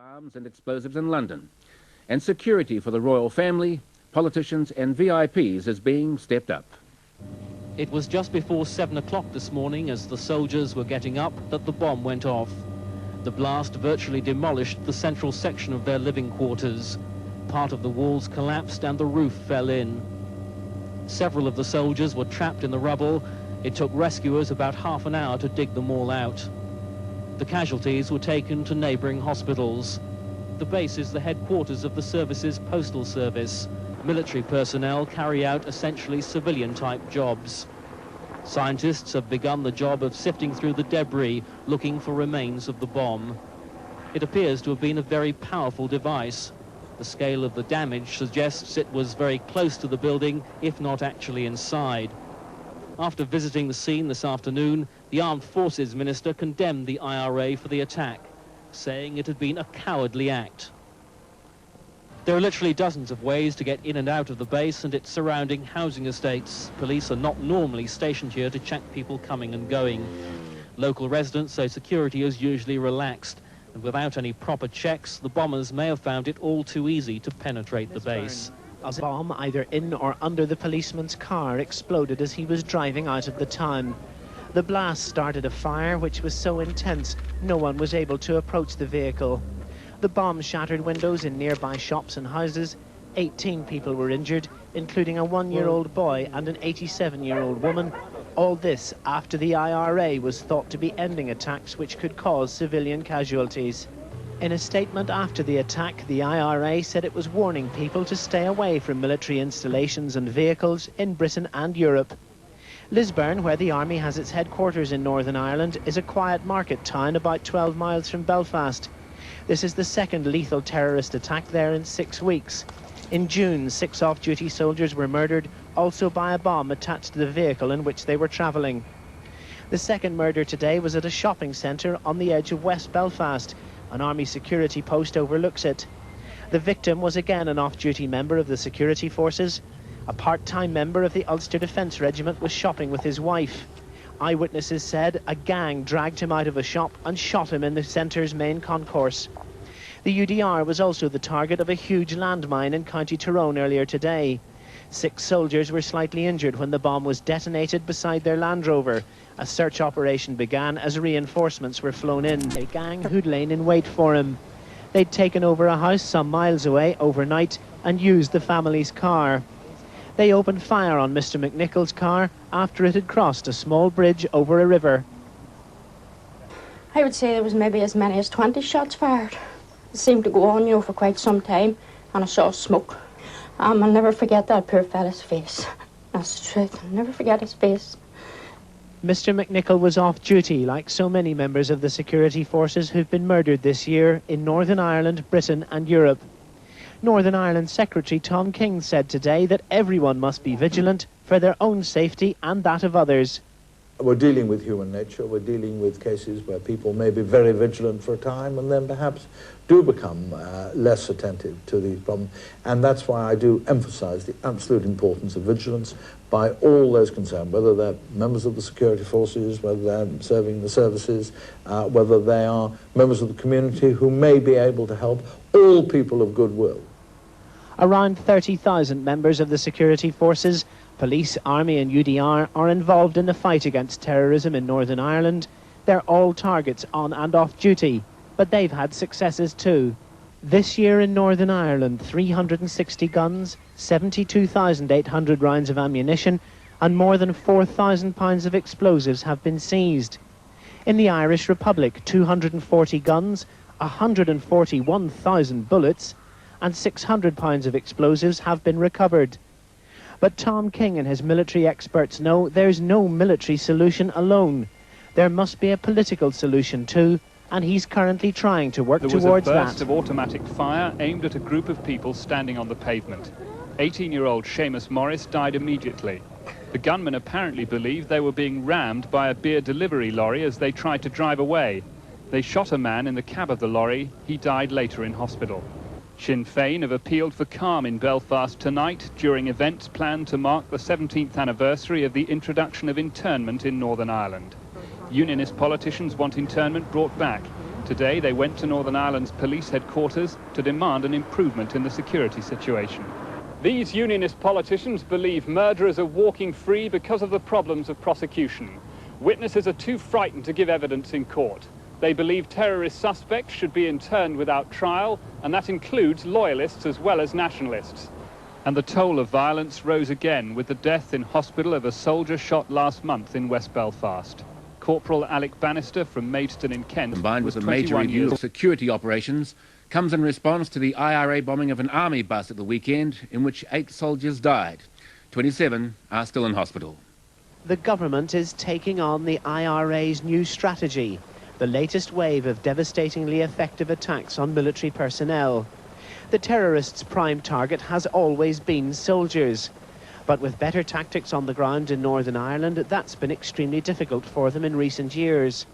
arms and explosives in London, and security for the royal family, politicians and VIPs is being stepped up. It was just before 7 o'clock this morning, as the soldiers were getting up, that the bomb went off. The blast virtually demolished the central section of their living quarters. Part of the walls collapsed and the roof fell in. Several of the soldiers were trapped in the rubble. It took rescuers about half an hour to dig them all out. The casualties were taken to neighbouring hospitals. The base is the headquarters of the service's postal service. Military personnel carry out essentially civilian-type jobs. Scientists have begun the job of sifting through the debris, looking for remains of the bomb. It appears to have been a very powerful device. The scale of the damage suggests it was very close to the building, if not actually inside. After visiting the scene this afternoon, the Armed Forces Minister condemned the IRA for the attack, saying it had been a cowardly act. There are literally dozens of ways to get in and out of the base and its surrounding housing estates. Police are not normally stationed here to check people coming and going. Local residents say security is usually relaxed, and without any proper checks, the bombers may have found it all too easy to penetrate the base. A bomb either in or under the policeman's car exploded as he was driving out of the town. The blast started a fire which was so intense no one was able to approach the vehicle. The bomb shattered windows in nearby shops and houses. 18 people were injured, including a 1-year-old boy and an 87-year-old woman. All this after the IRA was thought to be ending attacks which could cause civilian casualties. In a statement after the attack, the IRA said it was warning people to stay away from military installations and vehicles in Britain and Europe. Lisburn, where the army has its headquarters in Northern Ireland, is a quiet market town about 12 miles from Belfast. This is the second lethal terrorist attack there in 6 weeks. In June, 6 off-duty soldiers were murdered, also by a bomb attached to the vehicle in which they were travelling. The second murder today was at a shopping centre on the edge of West Belfast. An army security post overlooks it. The victim was again an off-duty member of the security forces. A part-time member of the Ulster Defence Regiment was shopping with his wife. Eyewitnesses said a gang dragged him out of a shop and shot him in the centre's main concourse. The UDR was also the target of a huge landmine in County Tyrone earlier today. 6 soldiers were slightly injured when the bomb was detonated beside their Land Rover. A search operation began as reinforcements were flown in. A gang who'd lain in wait for him. They'd taken over a house some miles away overnight and used the family's car. They opened fire on Mr. McNichol's car after it had crossed a small bridge over a river. I would say there was maybe as many as 20 shots fired. It seemed to go on, for quite some time, and I saw smoke. I'll never forget that poor fella's face. That's the truth. I'll never forget his face. Mr. McNichol was off duty, like so many members of the security forces who've been murdered this year in Northern Ireland, Britain and Europe. Northern Ireland Secretary Tom King said today that everyone must be vigilant for their own safety and that of others. We're dealing with human nature. We're dealing with cases where people may be very vigilant for a time and then perhaps do become less attentive to these problems. And that's why I do emphasise the absolute importance of vigilance by all those concerned, whether they're members of the security forces, whether they're serving the services, whether they are members of the community who may be able to help, all people of goodwill. Around 30,000 members of the security forces, police, army and UDR are involved in the fight against terrorism in Northern Ireland. They're all targets on and off duty, but they've had successes too. This year in Northern Ireland, 360 guns, 72,800 rounds of ammunition and more than 4,000 pounds of explosives have been seized. In the Irish Republic, 240 guns, 141,000 bullets and 600 pounds of explosives have been recovered. But Tom King and his military experts know there's no military solution alone. There must be a political solution too, and he's currently trying to work towards that. There was a burst of automatic fire aimed at a group of people standing on the pavement. 18-year-old Seamus Morris died immediately. The gunmen apparently believed they were being rammed by a beer delivery lorry as they tried to drive away. They shot a man in the cab of the lorry. He died later in hospital. Sinn Féin have appealed for calm in Belfast tonight during events planned to mark the 17th anniversary of the introduction of internment in Northern Ireland. Unionist politicians want internment brought back Today they went to Northern Ireland's police headquarters to demand an improvement in the security situation. These unionist politicians believe murderers are walking free because of the problems of prosecution. Witnesses are too frightened to give evidence in court. They believe terrorist suspects should be interned without trial, and that includes loyalists as well as nationalists. And the toll of violence rose again with the death in hospital of a soldier shot last month in West Belfast. Corporal Alec Bannister from Maidstone in Kent, combined with a major review of security operations, comes in response to the IRA bombing of an army bus at the weekend in which 8 soldiers died. 27 are still in hospital. The government is taking on the IRA's new strategy, the latest wave of devastatingly effective attacks on military personnel. The terrorists' prime target has always been soldiers. But with better tactics on the ground in Northern Ireland, that's been extremely difficult for them in recent years.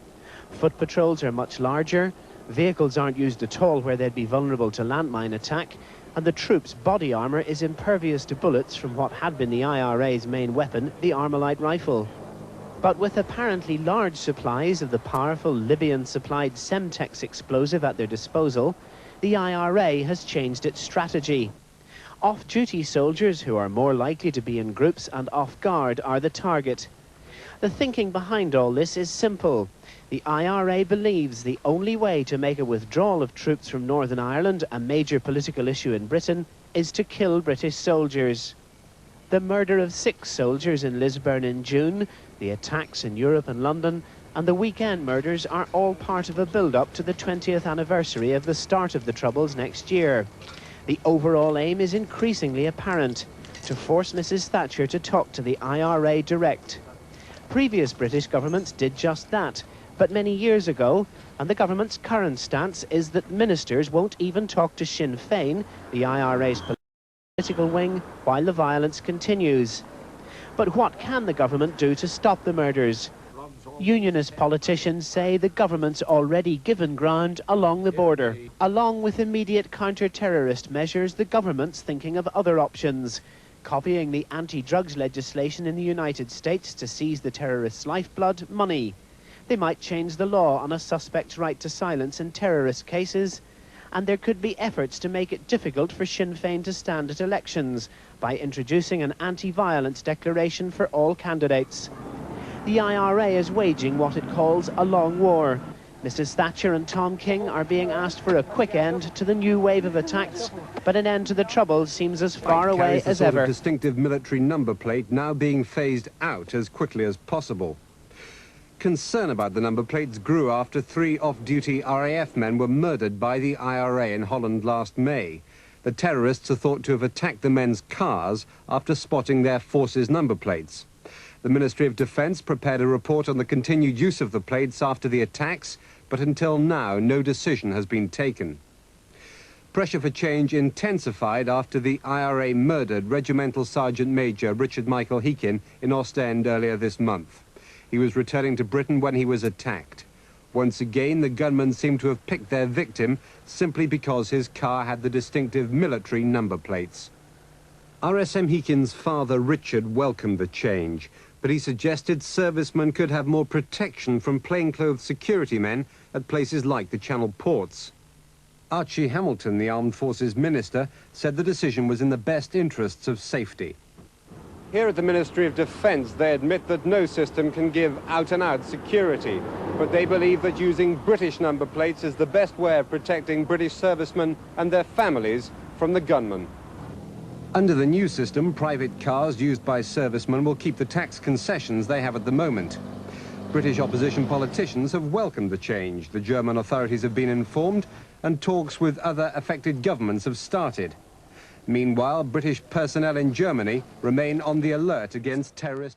Foot patrols are much larger, vehicles aren't used at all where they'd be vulnerable to landmine attack, and the troops' body armour is impervious to bullets from what had been the IRA's main weapon, the Armalite rifle. But with apparently large supplies of the powerful Libyan-supplied Semtex explosive at their disposal, the IRA has changed its strategy. Off-duty soldiers who are more likely to be in groups and off guard are the target. The thinking behind all this is simple. The IRA believes the only way to make a withdrawal of troops from Northern Ireland, a major political issue in Britain, is to kill British soldiers. The murder of 6 soldiers in Lisburn in June, the attacks in Europe and London, and the weekend murders are all part of a build-up to the 20th anniversary of the start of the Troubles next year. The overall aim is increasingly apparent, to force Mrs. Thatcher to talk to the IRA direct. Previous British governments did just that, but many years ago, and the government's current stance is that ministers won't even talk to Sinn Féin, the IRA's political wing, while the violence continues. But what can the government do to stop the murders? Unionist politicians say the government's already given ground along the border. Along with immediate counter-terrorist measures, the government's thinking of other options. Copying the anti-drugs legislation in the United States to seize the terrorists' lifeblood, money. They might change the law on a suspect's right to silence in terrorist cases. And there could be efforts to make it difficult for Sinn Féin to stand at elections by introducing an anti-violence declaration for all candidates. The IRA is waging what it calls a long war. Mrs. Thatcher and Tom King are being asked for a quick end to the new wave of attacks, but an end to the Troubles seems as far away as ever. A distinctive military number plate now being phased out as quickly as possible. Concern about the number plates grew after 3 off-duty RAF men were murdered by the IRA in Holland last May. The terrorists are thought to have attacked the men's cars after spotting their forces' number plates. The Ministry of Defence prepared a report on the continued use of the plates after the attacks, but until now no decision has been taken. Pressure for change intensified after the IRA murdered Regimental Sergeant Major Richard Michael Heekin in Ostend earlier this month. He was returning to Britain when he was attacked. Once again, the gunmen seemed to have picked their victim simply because his car had the distinctive military number plates. RSM Heekin's father, Richard, welcomed the change, but he suggested servicemen could have more protection from plainclothes security men at places like the Channel ports. Archie Hamilton, the Armed Forces Minister, said the decision was in the best interests of safety. Here at the Ministry of Defence, they admit that no system can give out-and-out security, but they believe that using British number plates is the best way of protecting British servicemen and their families from the gunmen. Under the new system, private cars used by servicemen will keep the tax concessions they have at the moment. British opposition politicians have welcomed the change. The German authorities have been informed, and talks with other affected governments have started. Meanwhile, British personnel in Germany remain on the alert against terrorist